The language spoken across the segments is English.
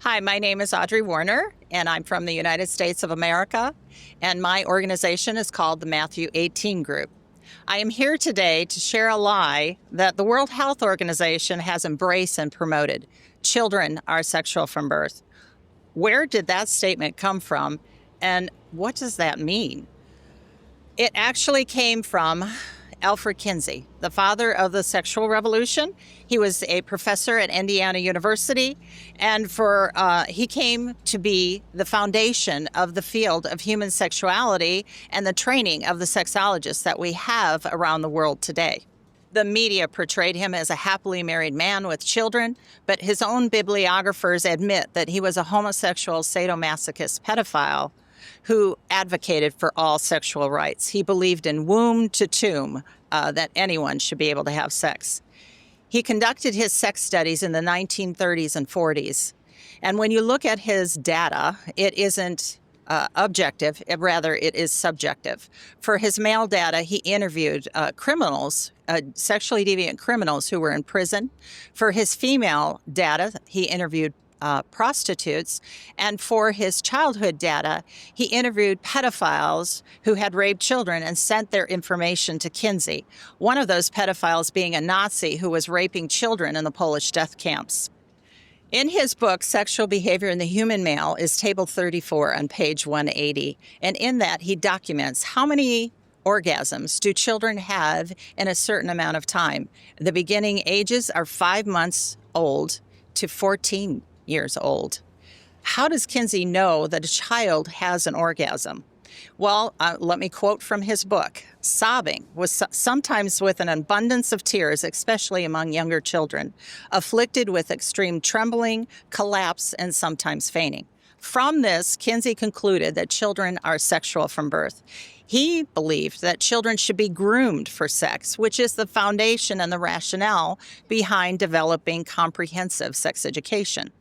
Hi, my name is Audrey Warner, and I'm from the United States of America, and my organization is called the Matthew XVIII Group. I am here today to share a lie that the World Health Organization has embraced and promoted. Children are sexual from birth. Where did that statement come from, and what does that mean? It actually came from Alfred Kinsey, the father of the sexual revolution. He was a professor at Indiana University, and he came to be the foundation of the field of human sexuality and the training of the sexologists that we have around the world today. The media portrayed him as a happily married man with children, but his own bibliographers admit that he was a homosexual sadomasochist pedophile who advocated for all sexual rights. He believed in womb to tomb, that anyone should be able to have sex. He conducted his sex studies in the 1930s and 40s. And when you look at his data, it isn't objective, rather it is subjective. For his male data, he interviewed criminals, sexually deviant criminals who were in prison. For his female data, he interviewed prostitutes, and for his childhood data, he interviewed pedophiles who had raped children and sent their information to Kinsey, one of those pedophiles being a Nazi who was raping children in the Polish death camps. In his book, Sexual Behavior in the Human Male, is table 34 on page 180, and in that he documents how many orgasms do children have in a certain amount of time. The beginning ages are 5 months old to 14 years old. How does Kinsey know that a child has an orgasm? Well, let me quote from his book. Sobbing was sometimes with an abundance of tears, especially among younger children, afflicted with extreme trembling, collapse, and sometimes fainting. From this, Kinsey concluded that children are sexual from birth. He believed that children should be groomed for sex, which is the foundation and the rationale behind developing comprehensive sex education.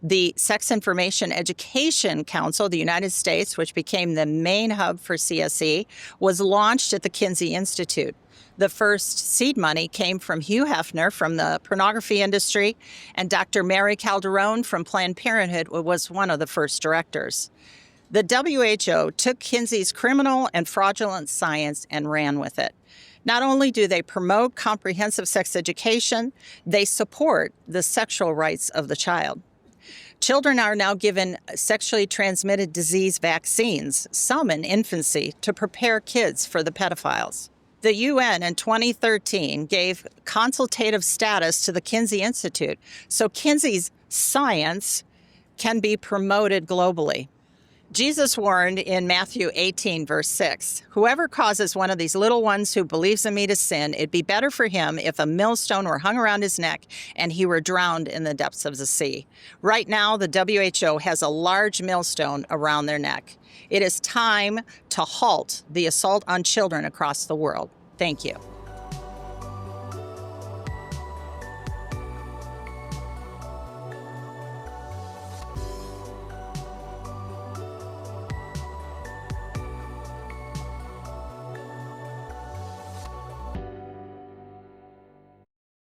The Sex Information Education Council of the United States, which became the main hub for CSE, was launched at the Kinsey Institute. The first seed money came from Hugh Hefner from the pornography industry, and Dr. Mary Calderon from Planned Parenthood was one of the first directors. The WHO took Kinsey's criminal and fraudulent science and ran with it. Not only do they promote comprehensive sex education, they support the sexual rights of the child. Children are now given sexually transmitted disease vaccines, some in infancy, to prepare kids for the pedophiles. The UN in 2013 gave consultative status to the Kinsey Institute, so Kinsey's science can be promoted globally. Jesus warned in Matthew 18, verse 6, "Whoever causes one of these little ones who believes in me to sin, it'd be better for him if a millstone were hung around his neck and he were drowned in the depths of the sea." Right now, the WHO has a large millstone around their neck. It is time to halt the assault on children across the world. Thank you.